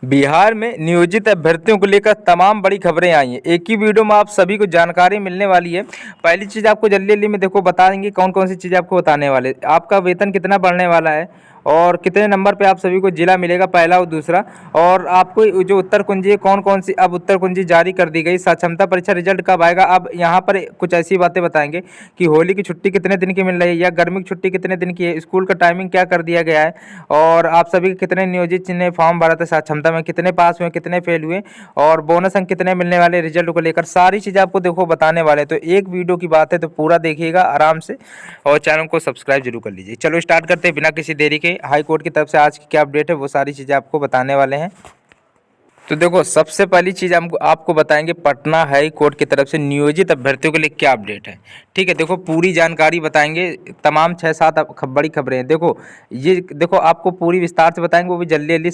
बिहार में नियोजित अभ्यर्थियों को लेकर तमाम बड़ी खबरें आई हैं। एक ही वीडियो में आप सभी को जानकारी मिलने वाली है। पहली चीज़ आपको जल्दी जल्दी में देखो बता देंगे कौन कौन सी चीज़ें आपको बताने वाले। आपका वेतन कितना बढ़ने वाला है और कितने नंबर पे आप सभी को जिला मिलेगा, पहला और दूसरा। और आपको जो उत्तर कुंजी है कौन कौन सी अब उत्तर कुंजी जारी कर दी गई। साक्षरता परीक्षा रिजल्ट कब आएगा। अब यहाँ पर कुछ ऐसी बातें बताएंगे कि होली की छुट्टी कितने दिन की मिल रही है या गर्मी की छुट्टी कितने दिन की है, स्कूल का टाइमिंग क्या कर दिया गया है, और आप सभी कितने नियोजित ने फॉर्म भरा था साक्षरता में, कितने पास हुए कितने फेल हुए, और बोनस अंक कितने मिलने वाले रिजल्ट को लेकर सारी चीज़ें आपको देखो बताने वाले। तो एक वीडियो की बात है तो पूरा देखिएगा आराम से और चैनल को सब्सक्राइब जरूर कर लीजिए। चलो स्टार्ट करते हैं बिना किसी देरी के। हाई कोर्ट की तरफ से आज की क्या अपडेट है वो सारी चीज़ें आपको बताने वाले हैं। तो देखो सबसे पहली चीज़ हमको आपको बताएंगे पटना हाई कोर्ट की तरफ से नियोजित अभ्यर्थियों के लिए क्या अपडेट है। ठीक है, देखो पूरी जानकारी बताएंगे। तमाम 6-7 बड़ी खबरें हैं। देखो ये देखो आपको पूरी विस्तार से बताएंगे, वो भी जल्दी जल्दी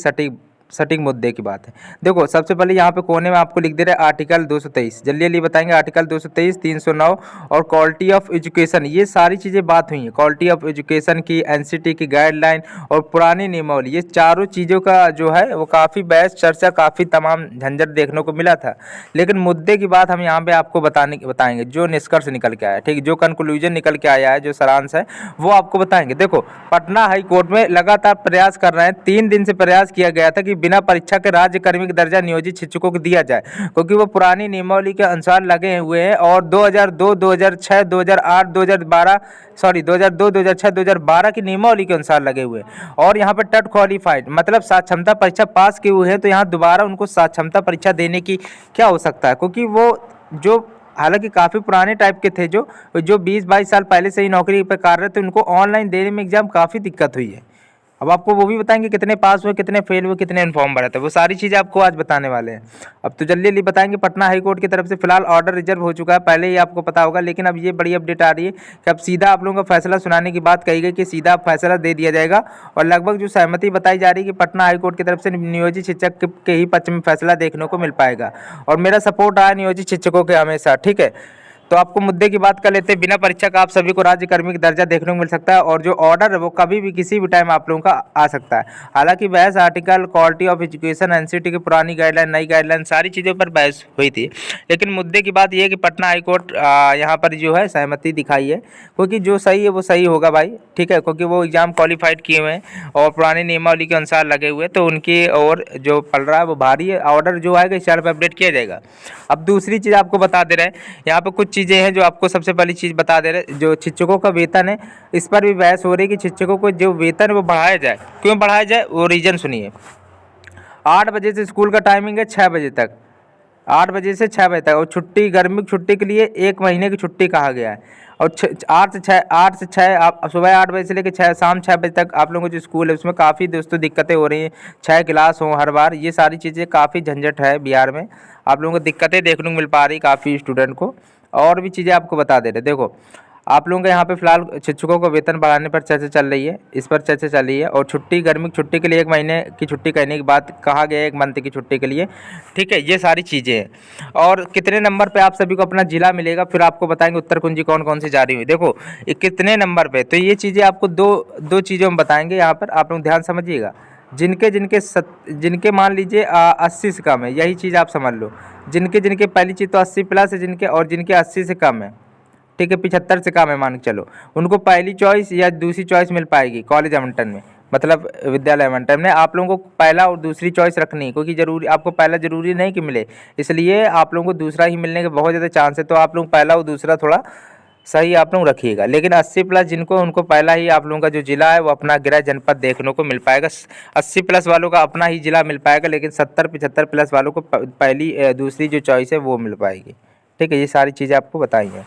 सटीक मुद्दे की बात है। देखो सबसे पहले यहाँ पे कोने में आपको लिख दे रहे हैं आर्टिकल 223, जल्दी जल्दी बताएंगे। आर्टिकल 223, 309 और क्वालिटी ऑफ एजुकेशन, ये सारी चीज़ें बात हुई हैं। क्वालिटी ऑफ एजुकेशन की, एनसीटी की गाइडलाइन और पुरानी नियमावली, ये चारों चीज़ों का जो है वो काफ़ी बहस चर्चा, काफ़ी तमाम झंझट देखने को मिला था। लेकिन मुद्दे की बात हम यहाँ पे आपको बताएंगे जो निष्कर्ष निकल के आया है। ठीक है, जो कंक्लूजन निकल के आया है, जो सारांश है वो आपको बताएंगे। देखो पटना हाई कोर्ट में लगातार प्रयास कर रहे हैं। 3 दिन से प्रयास किया गया था कि बिना परीक्षा के राज्य कार्मिक दर्जा नियोजित शिक्षकों को दिया जाए, क्योंकि वो पुरानी नियमावली के अनुसार लगे हुए हैं और 2002, 2006, 2008, 2012 सॉरी 2002, 2006, 2012 की नियमावली के अनुसार लगे हुए हैं। और यहाँ पर टेट क्वालिफाइड मतलब साक्षरता परीक्षा पास किए हुए हैं, तो यहाँ दोबारा उनको साक्षरता परीक्षा देने की क्या हो सकता है, क्योंकि वो जो हालांकि काफ़ी पुराने टाइप के थे, जो 20-22 साल पहले से ही नौकरी पर कार्यरत थे, उनको ऑनलाइन देने में एग्जाम काफ़ी दिक्कत हुई है। अब आपको वो भी बताएंगे कितने पास हुए, कितने फेल हुए, कितने फॉर्म भरा था, वो सारी चीज़ें आपको आज बताने वाले हैं। अब तो जल्दी जल्दी बताएंगे। पटना हाई कोर्ट की तरफ से फिलहाल ऑर्डर रिजर्व हो चुका है, पहले ही आपको पता होगा, लेकिन अब ये बड़ी अपडेट आ रही है कि अब सीधा आप लोगों का फैसला सुनाने की बात कही गई कि सीधा फैसला दे दिया जाएगा। और लगभग जो सहमति बताई जा रही है कि पटना हाई कोर्ट की तरफ से नियोजित शिक्षक के ही पक्ष में फैसला देखने को मिल पाएगा। और मेरा सपोर्ट आया नियोजित शिक्षकों के हमेशा। ठीक है, तो आपको मुद्दे की बात कर लेते हैं। बिना परीक्षा का आप सभी को राज्य कर्मी का दर्जा देखने को मिल सकता है, और जो ऑर्डर है वो कभी भी किसी भी टाइम आप लोगों का आ सकता है। हालांकि बहस article, quality of education, NCT की पुरानी गाइडलाइन, नई गाइडलाइन, सारी चीज़ों पर बहस हुई थी। लेकिन मुद्दे की बात यह है कि पटना हाई कोर्ट यहाँ पर जो है सहमति दिखाई है, क्योंकि जो सही है वो सही होगा भाई। ठीक है, क्योंकि वो एग्जाम क्वालिफाइड किए हुए हैं और पुरानी नियमावली के अनुसार लगे हुए, तो उनकी और जो पड़ रहा है वो भारी है। ऑर्डर जो आएगा इस चैनल पर अपडेट किया जाएगा। अब दूसरी चीज़ आपको बता दे रहे हैं, यहाँ पर कुछ चीज़ें हैं जो आपको सबसे पहली चीज़ बता दे रहे, जो शिक्षकों का वेतन है इस पर भी बहस हो रही है कि शिक्षकों को जो वेतन है वो बढ़ाया जाए। क्यों बढ़ाया जाए वो रीज़न सुनिए। 8 बजे से स्कूल का टाइमिंग है 6 बजे तक, 8 बजे से 6 बजे तक, और छुट्टी गर्मी की छुट्टी के लिए 1 महीने की छुट्टी कहा गया है। और 8 से 6 आप सुबह 8 बजे से लेकर शाम 6 बजे तक आप लोगों को जो स्कूल है उसमें काफ़ी दोस्तों दिक्कतें हो रही हैं। 6 क्लास हों हर बार, ये सारी चीज़ें काफ़ी झंझट है बिहार में। आप लोगों को दिक्कतें देखने को मिल पा रही काफ़ी स्टूडेंट को। और भी चीज़ें आपको बता दे रहे। देखो आप लोगों के यहाँ पे फिलहाल शिक्षकों को वेतन बढ़ाने पर चर्चा चल रही है, इस पर चर्चा चल रही है। और छुट्टी, गर्मी की छुट्टी के लिए 1 महीने की छुट्टी कहने की बात कहा गया है, 1 मंथ की छुट्टी के लिए। ठीक है, ये सारी चीज़ें हैं। और कितने नंबर पे आप सभी को अपना जिला मिलेगा, फिर आपको बताएंगे उत्तर कुंजी कौन कौन सी जारी हुई। देखो ये कितने नंबर पे, तो ये चीज़ें आपको दो चीज़ों में बताएंगे। यहाँ पर आप लोग ध्यान समझिएगा। जिनके मान लीजिए 80 से कम है, यही चीज़ आप समझ लो। जिनके पहली चीज़ तो 80 प्लस है जिनके, और जिनके 80 से कम है, ठीक है 75 से कम है मान के चलो, उनको पहली चॉइस या दूसरी चॉइस मिल पाएगी कॉलेज आवंटन में, मतलब विद्यालय आवंटन में। आप लोगों को पहला और दूसरी चॉइस रखनी है, क्योंकि जरूरी आपको पहला जरूरी नहीं कि मिले, इसलिए आप लोगों को दूसरा ही मिलने के बहुत ज़्यादा चांस है। तो आप लोग पहला और दूसरा थोड़ा सही आप लोग रखिएगा। लेकिन 80 प्लस जिनको, उनको पहला ही आप लोगों का जो जिला है वो अपना गृह जनपद देखने को मिल पाएगा। 80 प्लस वालों का अपना ही जिला मिल पाएगा, लेकिन 70-75 प्लस वालों को पहली दूसरी जो चॉइस है वो मिल पाएगी। ठीक है, ये सारी चीज़ें आपको बताई हैं।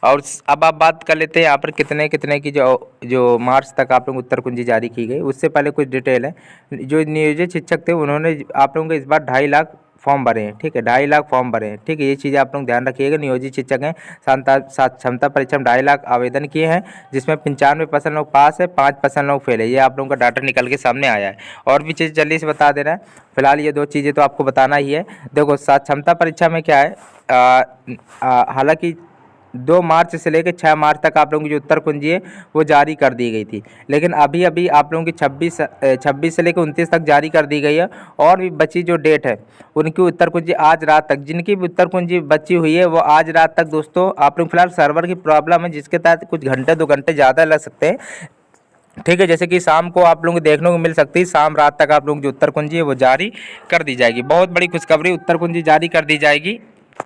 और अब आप बात कर लेते हैं यहाँ पर कितने कितने की जो मार्च तक आप लोग उत्तर कुंजी जारी की गई। उससे पहले कुछ डिटेल है। जो नियोजित शिक्षक थे उन्होंने आप लोगों को इस बार 2.5 लाख फॉर्म भरे हैं। ठीक है, 2.5 लाख फॉर्म भरे हैं। ठीक है, ये चीज़ें आप लोग ध्यान रखिएगा। नियोजित शिक्षक हैं, क्षमता परीक्षा में 2.5 लाख आवेदन किए हैं, जिसमें 95% लोग पास है, 5% लोग फेल है। ये आप लोगों का डाटा निकल के सामने आया है। और भी चीज़ जल्दी से बता दे रहे हैं। फिलहाल ये 2 चीज़ें तो आपको बताना ही है। देखो क्षमता परीक्षा में क्या है, हालांकि 2 मार्च से लेकर 6 मार्च तक आप लोगों की जो उत्तर कुंजी है वो जारी कर दी गई थी। लेकिन अभी अभी आप लोगों की 26 से लेकर 29 तक जारी कर दी गई है। और भी बची जो डेट है उनकी उत्तर कुंजी आज रात तक, जिनकी भी उत्तर कुंजी बची हुई है वो आज रात तक दोस्तों आप लोग फिलहाल सर्वर की प्रॉब्लम है, जिसके तहत कुछ घंटे 2 घंटे ज़्यादा लग सकते हैं। ठीक है, जैसे कि शाम को आप लोगों को देखने को मिल सकती है, शाम रात तक आप लोगों की जो उत्तर कुंजी है वो जारी कर दी जाएगी। बहुत बड़ी खुशखबरी, उत्तर कुंजी जारी कर दी जाएगी।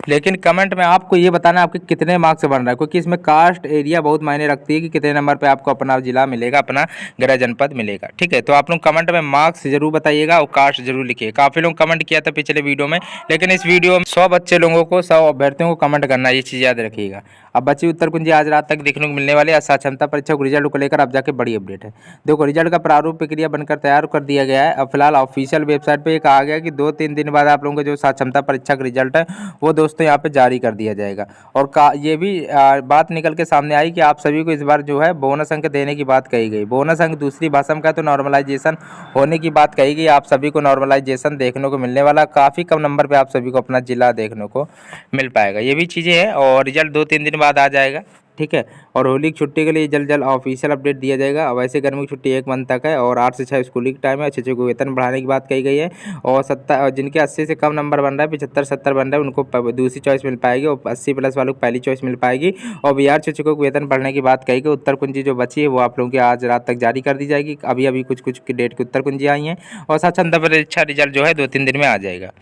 लेकिन कमेंट में आपको ये बताना है आपके कितने मार्क्स बन रहा है, क्योंकि इसमें कास्ट एरिया बहुत मायने रखती है कि कितने नंबर पे आपको अपना जिला मिलेगा, अपना गृह जनपद मिलेगा। ठीक है, तो आप लोग कमेंट में मार्क्स जरूर बताइएगा और कास्ट जरूर लिखिए। काफ़ी लोग कमेंट किया था पिछले वीडियो में, लेकिन इस वीडियो में 100 बच्चे लोगों को 100 अभ्यर्थियों को कमेंट करना है, ये चीज़ याद रखिएगा। अब बची उत्तर कुंजी आज रात तक देखने को मिलने वाली है। साक्षरता परीक्षा को रिजल्ट को लेकर अब जाके बड़ी अपडेट है। देखो, रिजल्ट का प्रारूप प्रक्रिया बनकर तैयार कर दिया गया है। अब फिलहाल ऑफिशियल वेबसाइट पे ये कहा गया कि 2-3 दिन बाद आप लोगों का जो साक्षरता परीक्षा का रिजल्ट है वो दोस्तों यहाँ पे जारी कर दिया जाएगा। और ये भी बात निकल के सामने आई कि आप सभी को इस बार जो है बोनस अंक देने की बात कही गई। बोनस अंक दूसरी भाषा में का तो नॉर्मलाइजेशन होने की बात कही गई। आप सभी को नॉर्मलाइजेशन देखने को मिलने वाला, काफ़ी कम नंबर पे आप सभी को अपना जिला देखने को मिल पाएगा। ये भी चीज़ें हैं और रिजल्ट 2-3 दिन बाद आ जाएगा। ठीक है, और होली की छुट्टी के लिए जल्द जल्द ऑफिशियल अपडेट दिया जाएगा। अब वैसे गर्मी की छुट्टी 1 मंथ तक है और 8 से 6 स्कूलिंग टाइम है। अच्छे को वेतन बढ़ाने की बात कही गई है। और 70 जिनके 80 से कम नंबर बन रहा है, 75-70 बन रहा है, उनको दूसरी चॉइस मिल पाएगी और 80 प्लस वालों को पहली चॉइस मिल पाएगी। और बिहार शिक्षकों को वेतन बढ़ने की बात कही गई। उत्तर कुंजी जो बची है वो आप लोगों की आज रात तक जारी कर दी जाएगी। अभी अभी कुछ की डेट की उत्तर कुंजी आई हैं और साक्षरता परीक्षा रिजल्ट जो है 2-3 दिन में आ जाएगा।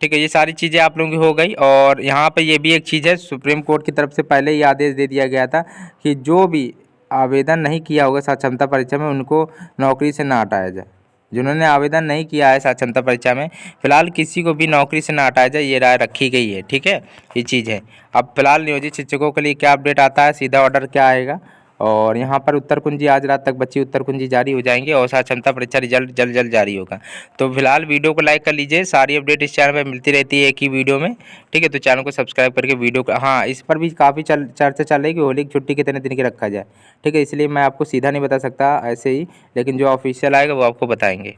ठीक है, ये सारी चीज़ें आप लोगों की हो गई। और यहाँ पे ये भी एक चीज़ है, सुप्रीम कोर्ट की तरफ से पहले ही आदेश दे दिया गया था कि जो भी आवेदन नहीं किया होगा साक्षरता परीक्षा में उनको नौकरी से ना हटाया जाए। जिन्होंने आवेदन नहीं किया है साक्षरता परीक्षा में, फिलहाल किसी को भी नौकरी से ना हटाया जाए, ये राय रखी गई है। ठीक है, ये चीज़ है। अब फिलहाल नियोजित शिक्षकों के लिए क्या अपडेट आता है, सीधा ऑर्डर क्या आएगा। और यहाँ पर उत्तर कुंजी आज रात तक बच्ची उत्तर कुंजी जारी हो जाएंगे और साक्षरता परीक्षा रिजल्ट जल्द जल्द जारी होगा। तो फिलहाल वीडियो को लाइक कर लीजिए। सारी अपडेट इस चैनल पर मिलती रहती है एक ही वीडियो में। ठीक है, तो चैनल को सब्सक्राइब करके वीडियो को, हाँ, इस पर भी काफ़ी चर्चा चल रही है कि होली की छुट्टी कितने दिन की रखा जाए। ठीक है, इसलिए मैं आपको सीधा नहीं बता सकता ऐसे ही, लेकिन जो ऑफिशियल आएगा वो आपको बताएंगे।